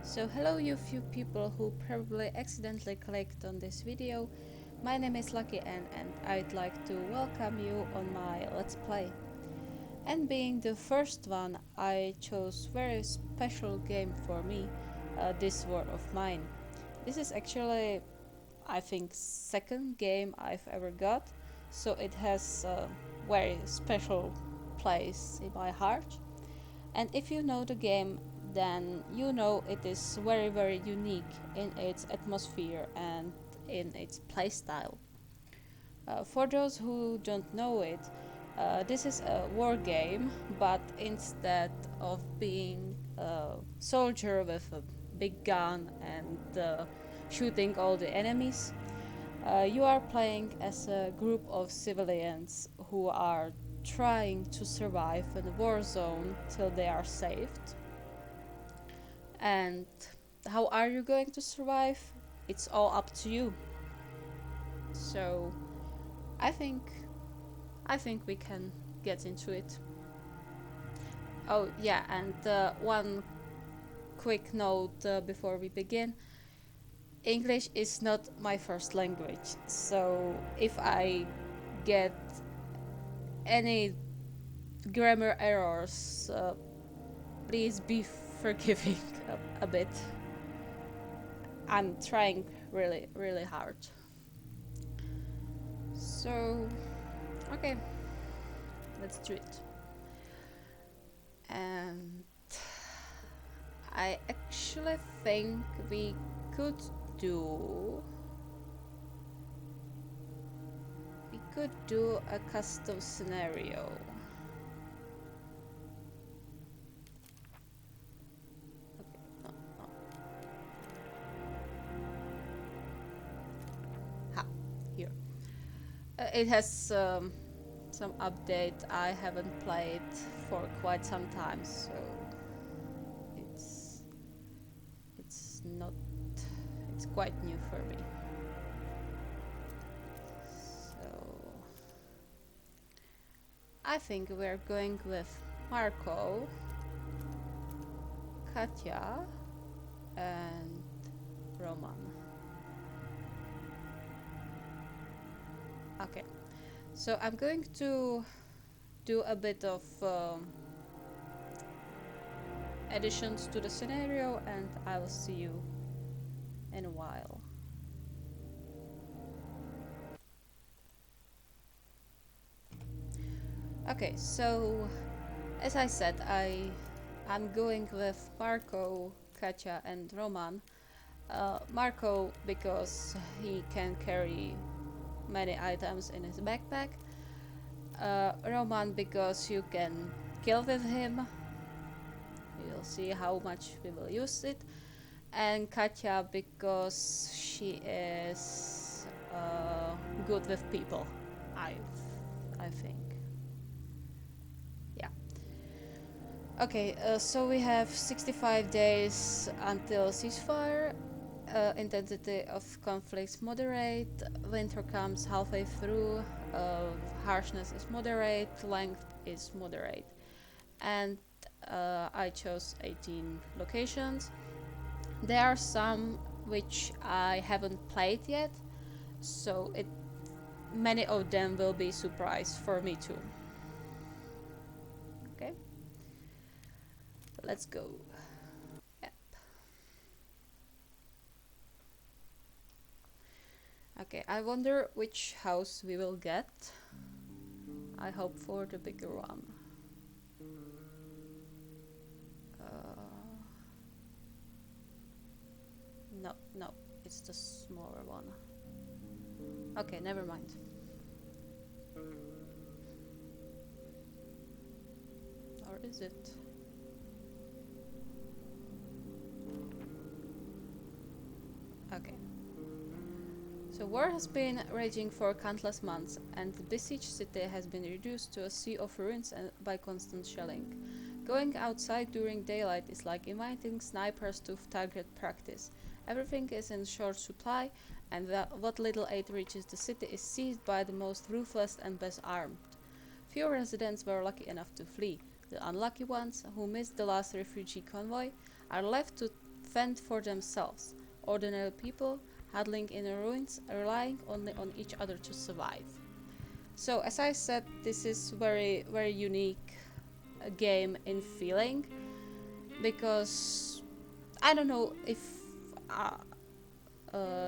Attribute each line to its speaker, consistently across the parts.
Speaker 1: So hello you few people who probably accidentally clicked on this video. My name is Lucky and I'd like to welcome you on my Let's Play. And being the first one, I chose very special game for me, this War of Mine. This is actually, I think, second game I've ever got, so it has a very special place in my heart. And if you know the game, then you know it is very unique in its atmosphere and in its playstyle. For those who don't know it, this is a war game, but instead of being a soldier with a big gun and shooting all the enemies, you are playing as a group of civilians who are trying to survive in a war zone till they are saved. And how are you going to survive? It's all up to you. So I think I think we can get into it. Oh yeah, and one quick note before we begin. English is not my first language, so if I get any grammar errors, please be forgiving a bit. I'm trying really hard. So, okay, let's do it. And I actually think we could do a custom scenario. Okay, no. Ha, here. It has some update I haven't played for quite some time, so it's not it's quite new for me. So I think we're going with Marco, Katya, and Roman. Okay, so I'm going to do a bit of additions to the scenario, and I will see you in a while. Okay, so as I said, I'm going with Marco, Katya, and Roman. Marco because he can carry many items in his backpack. Roman because you can kill with him. You'll see how much we will use it. And Katya because she is good with people. I think. Yeah. Okay, so we have 65 days until ceasefire. Intensity of conflicts moderate. Winter comes halfway through. Harshness is moderate. Length is moderate. And I chose 18 locations. There are some which I haven't played yet, so many of them will be surprise for me too. Okay, let's go. Yep. Okay, I wonder which house we will get. I hope for the bigger one. No, it's the smaller one. Okay, never mind. Or is it? Okay. So war has been raging for countless months, and the besieged city has been reduced to a sea of ruins by constant shelling. Going outside during daylight is like inviting snipers to target practice. Everything is in short supply, and what little aid reaches the city is seized by the most ruthless and best armed. Few residents were lucky enough to flee. The unlucky ones, who missed the last refugee convoy, are left to fend for themselves. Ordinary people huddling in the ruins, relying only on each other to survive. So, as I said, this is very, very unique game in feeling, because I don't know if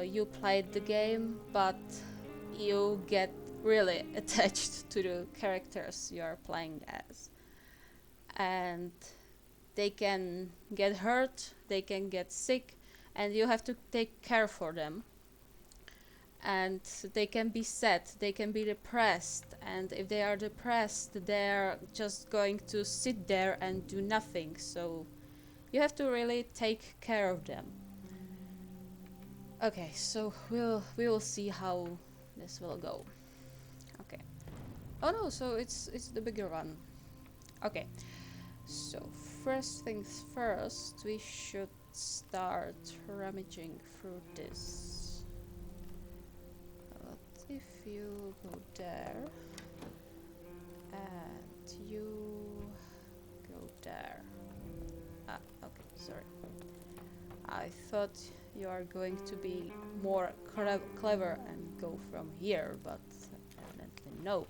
Speaker 1: you played the game, but you get really attached to the characters you are playing as, and they can get hurt, they can get sick, and you have to take care for them. And they can be sad, they can be depressed, and if they are depressed, they're just going to sit there and do nothing. So you have to really take care of them. Okay, so we will see how this will go. Okay. Oh no, so it's the bigger one. Okay. So first things first, we should start rummaging through this. What if you go there and you go there? Ah, okay, sorry. I thought you are going to be more clever and go from here, but evidently no.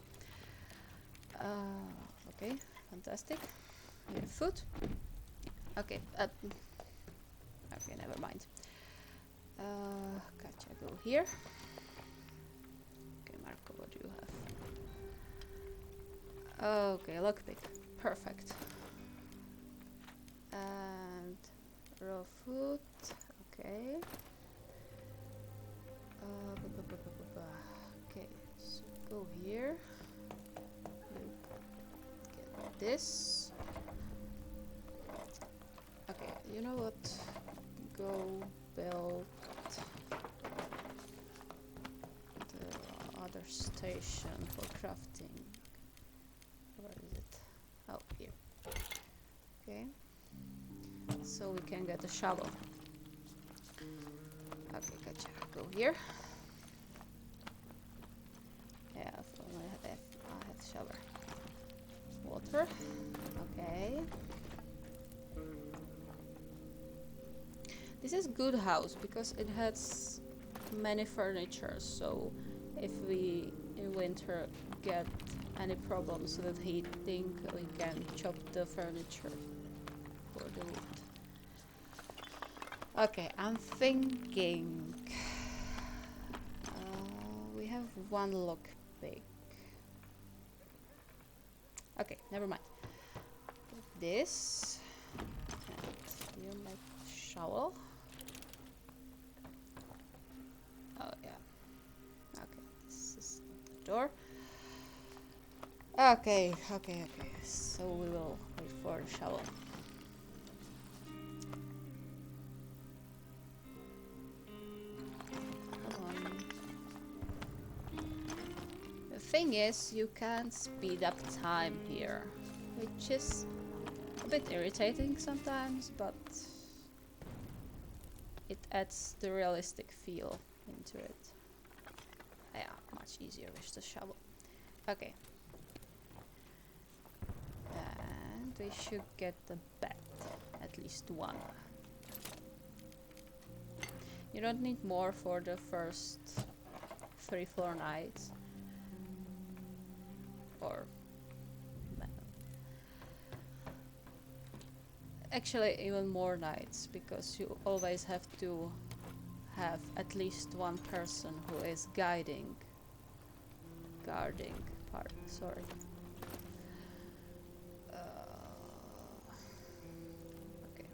Speaker 1: Okay, fantastic. You have food? Okay, okay, never mind. Gotcha, go here. Okay, Marco, what do you have? Okay, lockpick. Perfect. And raw food. Okay. Okay, so go here. You get this. Okay, you know what? Go build the other station for crafting. Where is it? Oh, here. Okay. So we can get a shovel. Okay, gotcha. Go here. Yeah, I have shovel. Water. Okay. This is good house because it has many furniture, so if we in winter get any problems with heating, we can chop the furniture for the wood. Okay, I'm thinking we have one lockpick. Okay, never mind. This, and you make shovel. Oh yeah. Okay, this is the door. Okay. So we will wait for the shovel. Come on. The thing is, you can't speed up time here, which is a bit irritating sometimes, but it adds the realistic feel into it. Yeah, much easier with the shovel. Okay. And we should get the bed, at least one. You don't need more for the first 3-4 nights. Or actually even more nights, because you always have to have at least one person who is guarding, sorry. Okay,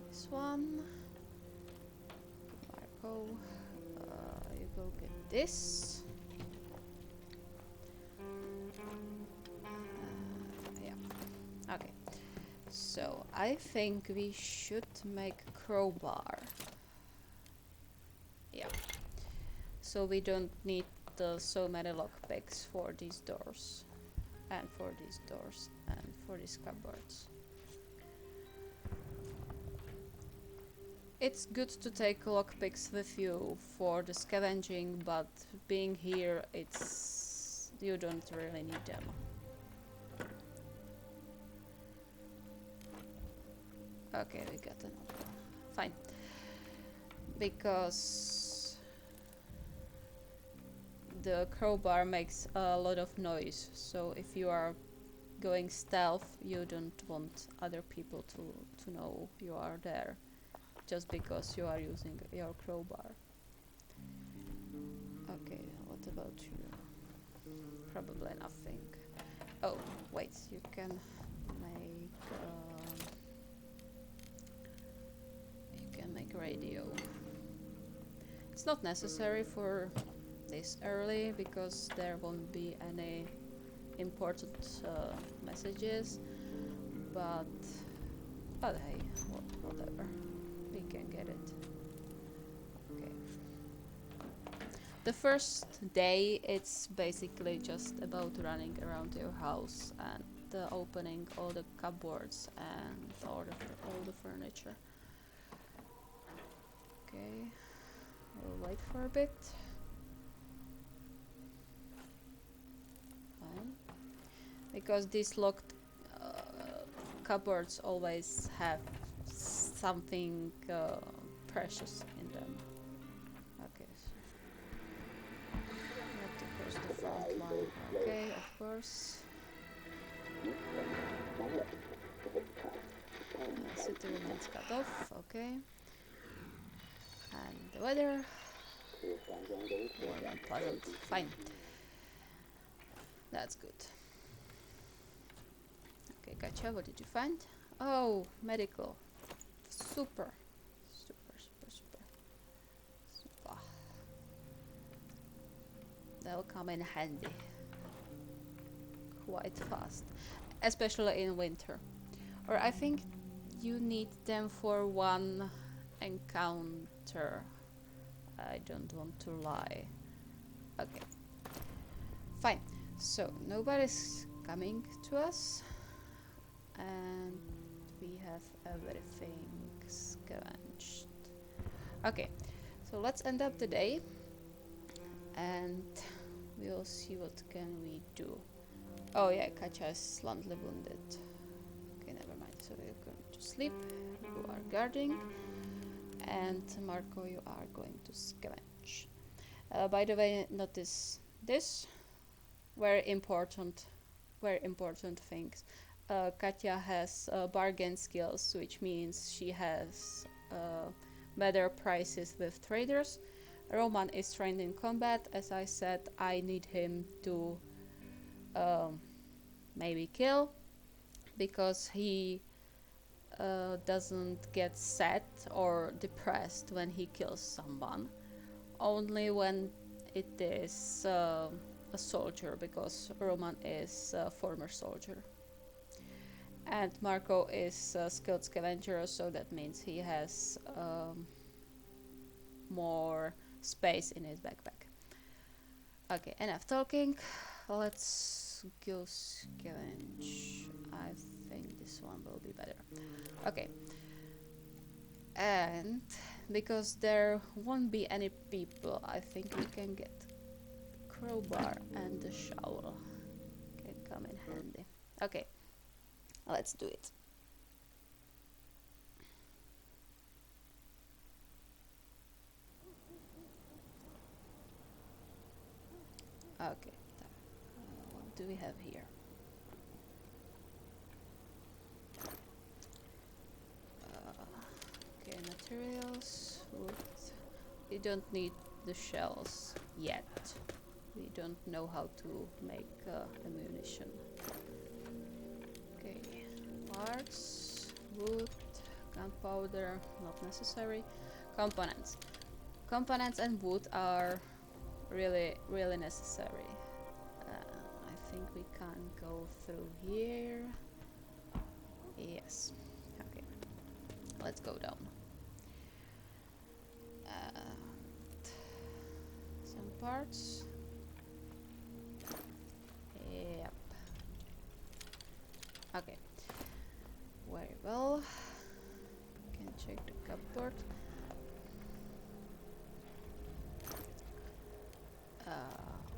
Speaker 1: this one, Marco, you go get this. Yeah, okay. So I think we should make a crowbar. Yeah. So we don't need so many lockpicks for these doors, and for these doors, and for these cupboards. It's good to take lockpicks with you for the scavenging, but being here, you don't really need them. Okay, we got another one. fine. Because the crowbar makes a lot of noise, so if you are going stealth, you don't want other people to know you are there, just because you are using your crowbar. Okay, what about you? Probably nothing. Oh, wait, you can make radio. It's not necessary for this early because there won't be any important messages, but hey, whatever, we can get it. Okay. The first day, it's basically just about running around your house and opening all the cupboards and all the furniture. Okay, we'll wait for a bit. Fine. Because these locked cupboards always have something precious in them. Okay. We have to cross the front line. Okay, of course. City remains cut off. Okay. And the weather, warm and pleasant. Fine. That's good. Okay, gotcha. What did you find? Oh, medical. Super. They'll come in handy quite fast, especially in winter. Or I think you need them for one encounter. I don't want to lie. Okay. Fine. So nobody's coming to us. And we have everything scavenged. Okay. So let's end up the day. And we'll see what can we do. Oh yeah, Katja is slightly wounded. Okay, never mind. So we're going to sleep. You are guarding. And Marco, you are going to scavenge. By the way, notice this. Very important things. Katja has bargain skills, which means she has better prices with traders. Roman is trained in combat. As I said, I need him to maybe kill, because he doesn't get sad or depressed when he kills someone. Only when it is a soldier, because Roman is a former soldier. And Marco is a skilled scavenger, so that means he has more space in his backpack. Okay, enough talking. Let's go scavenge. I think this one will be better. Okay. And because there won't be any people, I think we can get crowbar and the shovel. Can come in handy. Okay. Let's do it. Okay. What do we have here? Okay, materials, wood. We don't need the shells yet. We don't know how to make ammunition. Okay, parts, wood, gunpowder, not necessary. Components. Components and wood are really necessary. I think we can go through here. Yes. Okay. Let's go down. Some parts. Yep. Okay. Very well. Can check the cupboard.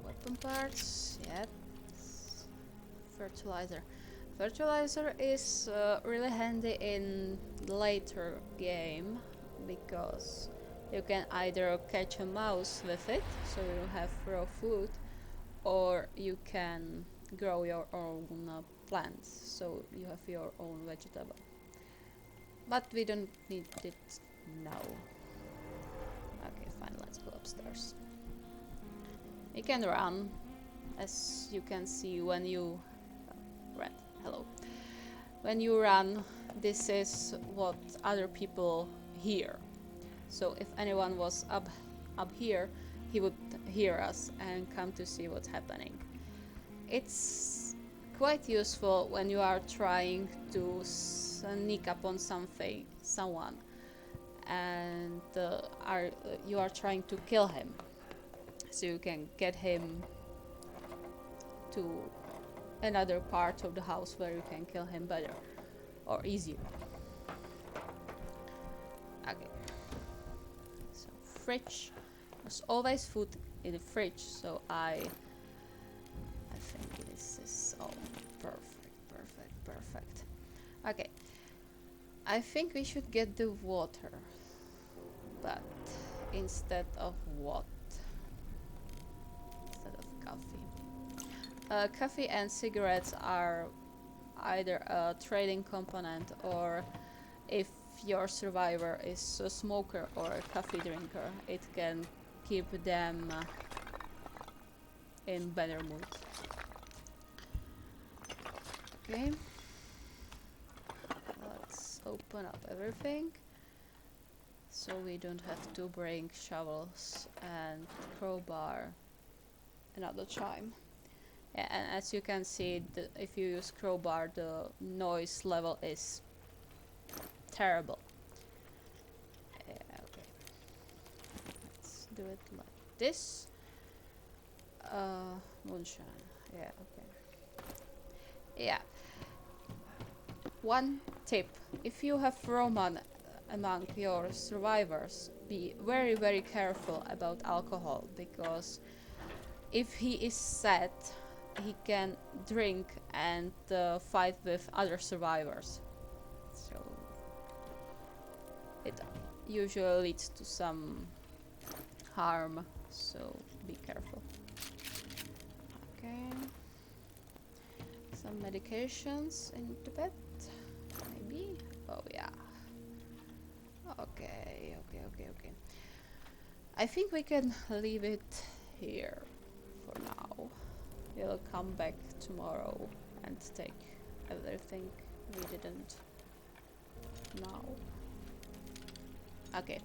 Speaker 1: Weapon parts. Yep. Fertilizer. Fertilizer is really handy in later game because you can either catch a mouse with it, so you have raw food, or you can grow your own plants, so you have your own vegetable. But we don't need it now. Okay, fine, let's go upstairs. We can run, as you can see when you hello. When you run, this is what other people hear. So if anyone was up here, he would hear us and come to see what's happening. It's quite useful when you are trying to sneak up on someone, and you are trying to kill him, so you can get him to another part of the house where you can kill him better or easier. Okay. So fridge. There's always food in the fridge, so I think this is all perfect. Okay. I think we should get the water, but instead of what? Instead of coffee. Coffee and cigarettes are either a trading component, or if your survivor is a smoker or a coffee drinker, it can keep them in better mood. Okay, let's open up everything so we don't have to bring shovels and crowbar another time. Yeah, and as you can see, if you use crowbar, the noise level is terrible. Yeah, okay. Let's do it like this. Moonshine. Yeah, okay. Yeah. One tip: if you have Roman among your survivors, be very careful about alcohol, because if he is sad, he can drink and fight with other survivors. So it usually leads to some harm, so be careful. Okay. Some medications in the bed, maybe? Oh yeah. Okay. I think we can leave it here for now. We'll come back tomorrow and take everything we didn't now. Okay.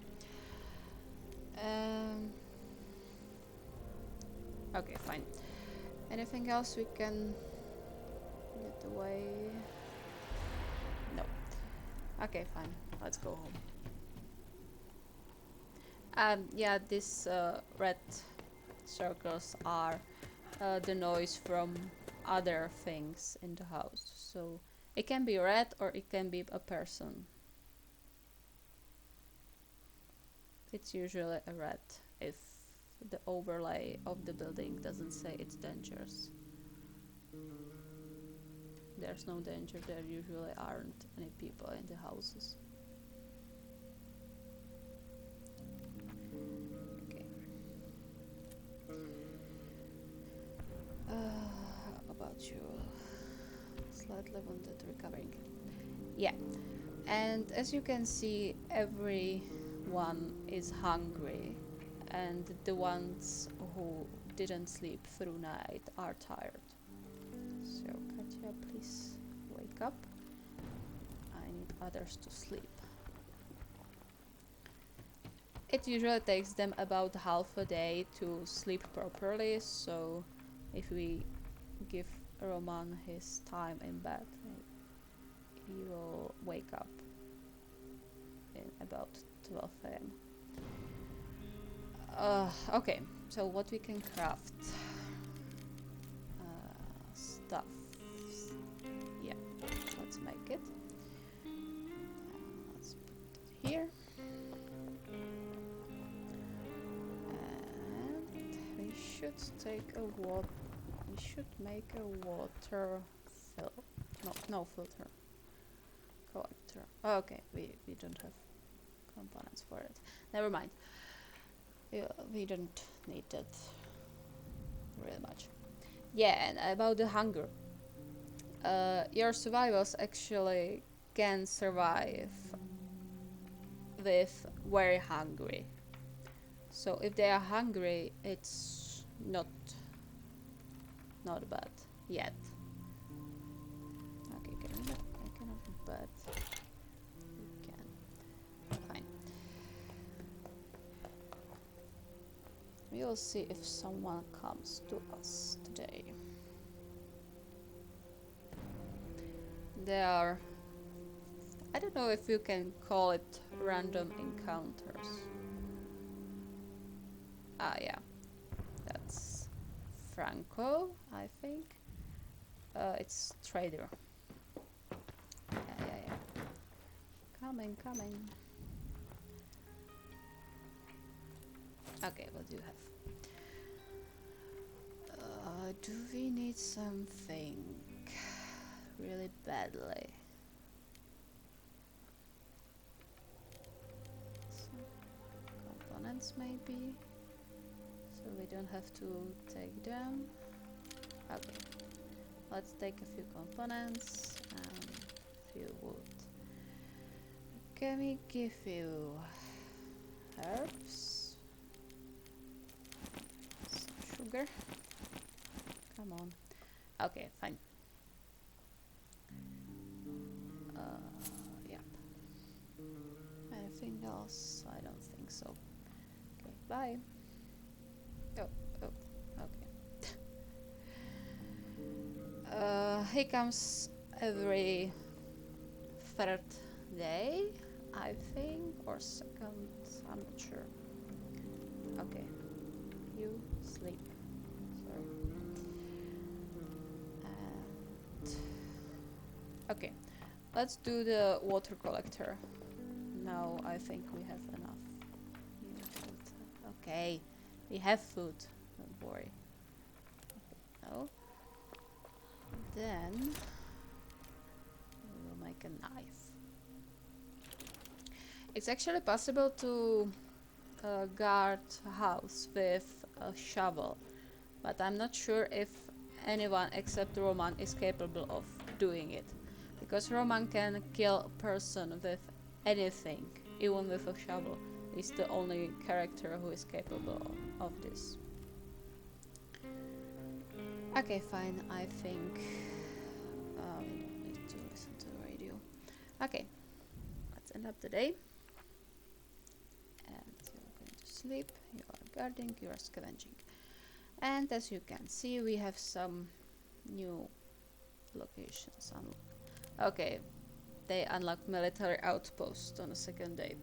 Speaker 1: Okay, fine. Anything else we can get away? No. Okay, fine. Let's go home. Yeah, these red circles are the noise from other things in the house. So it can be red or it can be a person. It's usually a red if the overlay of the building doesn't say it's dangerous. There's no danger, there usually aren't any people in the houses. Okay. About you. Slightly wounded, recovering. Yeah. And as you can see, everyone is hungry, and the ones who didn't sleep through night are tired. So Katya, please wake up. I need others to sleep. It usually takes them about half a day to sleep properly, so if we give Roman his time in bed, he will wake up in about 12 a.m. Okay, so what we can craft? Stuff. Yeah, let's make it. Let's put it here. And we should take a water. We should make a water no filter collector. Okay, we don't have components for it. Never mind. We don't need that really much. Yeah, and about the hunger. Your survivors actually can survive with very hungry. So if they are hungry, it's not bad yet. Okay, I cannot bet. We can. Fine. We'll see if someone comes to us today. There are, I don't know if you can call it random encounters. Ah, yeah. That's Franco, I think. It's trader. Yeah. Coming. Okay, what do you have? Do we need something really badly? Some components maybe? So we don't have to take them. Okay. Let's take a few components and a few wood. Can we give you herbs? Some sugar? Come on. Okay, fine. Yep. Anything else? I don't think so. Okay, bye. Oh, okay. He comes every third day, I think, or second, I'm not sure. Okay, you sleep. Sorry. And okay, let's do the water collector. Now I think we have enough. Okay, we have food, don't worry. No. Then we will make a knife. It's actually possible to guard a house with a shovel, but I'm not sure if anyone except Roman is capable of doing it, because Roman can kill a person with anything, even with a shovel. He's the only character who is capable of this. Okay, fine, I think we don't need to listen to the radio. Okay, let's end up the day. And you're going to sleep, you are guarding, you are scavenging. And as you can see, we have some new locations unlocked. Okay, they unlocked military outpost on the second day.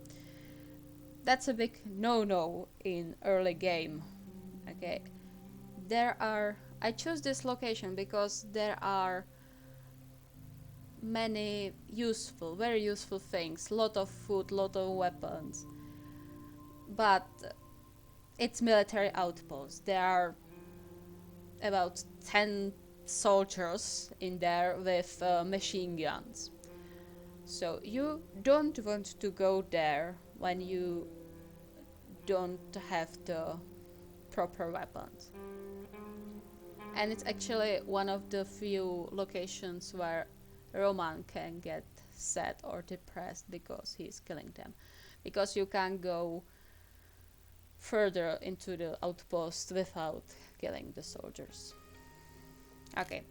Speaker 1: That's a big no-no in early game. Okay, I chose this location because there are many very useful things, lot of food, lot of weapons, but it's military outpost. There are about 10 soldiers in there with machine guns. So you don't want to go there when you don't have the proper weapons. And it's actually one of the few locations where Roman can get sad or depressed because he's killing them. Because you can't go further into the outpost without killing the soldiers. Okay,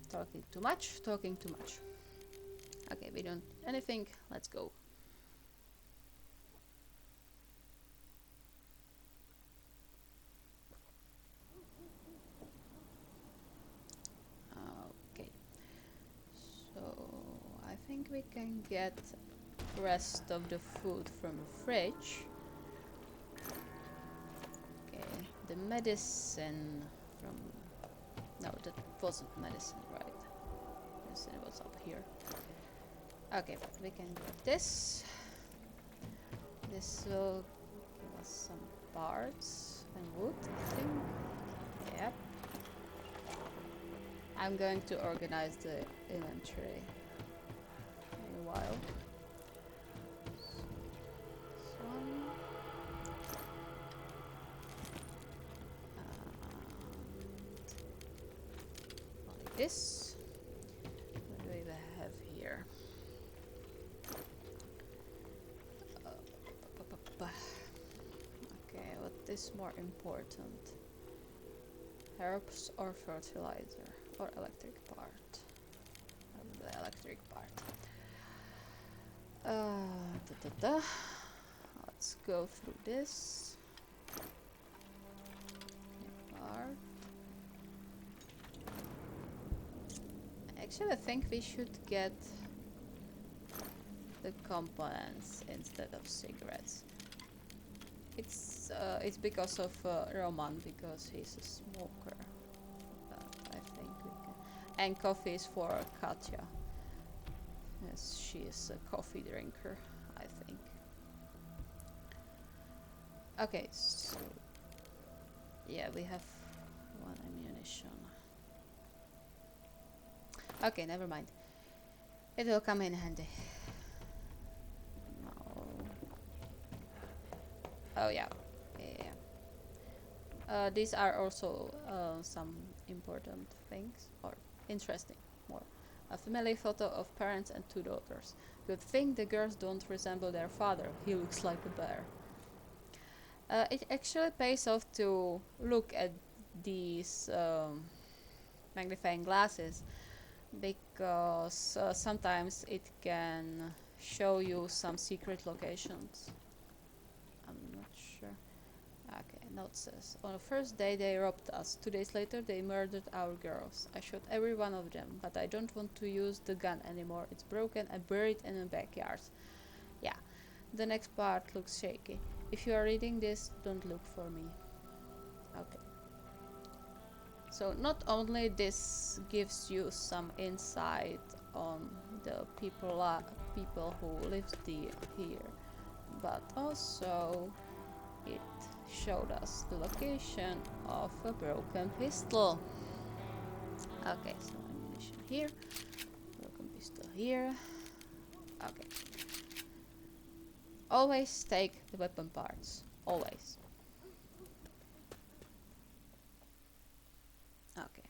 Speaker 1: talking too much. Okay, we don't anything, let's go. Okay, so I think we can get rest of the food from the fridge. Okay, the medicine from... No, that wasn't medicine, right? Medicine was up here. Okay, but we can get this. This will give us some parts and wood, I think. Yep. I'm going to organize the inventory in a while. this. What do we have here? Okay, what is more important? Herbs or fertilizer or electric part? The electric part. Let's go through this part. Actually, I think we should get the components instead of cigarettes. It's because of Roman, because he's a smoker. But I think we can. And coffee is for Katja. Yes, she is a coffee drinker, I think. Okay, so yeah, we have one ammunition. Okay, never mind. It will come in handy. No. Oh yeah, yeah. These are also some important things, or interesting more. A family photo of parents and 2 daughters. Good thing the girls don't resemble their father. He looks like a bear. It actually pays off to look at these magnifying glasses, because sometimes it can show you some secret locations. I'm not sure. Okay, note says, on the first day they robbed us. 2 days later they murdered our girls. I shot every one of them, but I don't want to use the gun anymore. It's broken and buried in the backyard. Yeah, the next part looks shaky. If you are reading this, don't look for me. Okay. So not only this gives you some insight on the people who lived here, but also it showed us the location of a broken pistol. Okay, so ammunition here, broken pistol here. Okay. Always take the weapon parts. Always. Okay.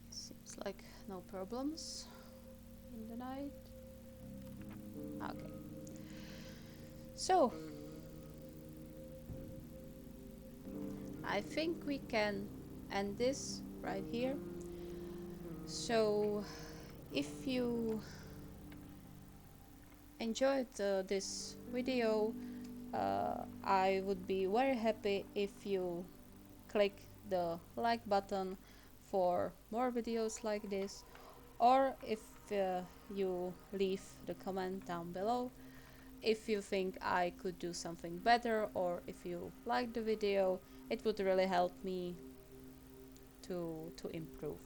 Speaker 1: Seems like no problems in the night. Okay. So I think we can end this right here. So if you enjoyed this video, I would be very happy if you click the like button for more videos like this, or if you leave the comment down below if you think I could do something better, or if you like the video. It would really help me to improve.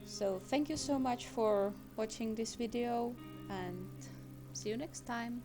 Speaker 1: So thank you so much for watching this video, and see you next time.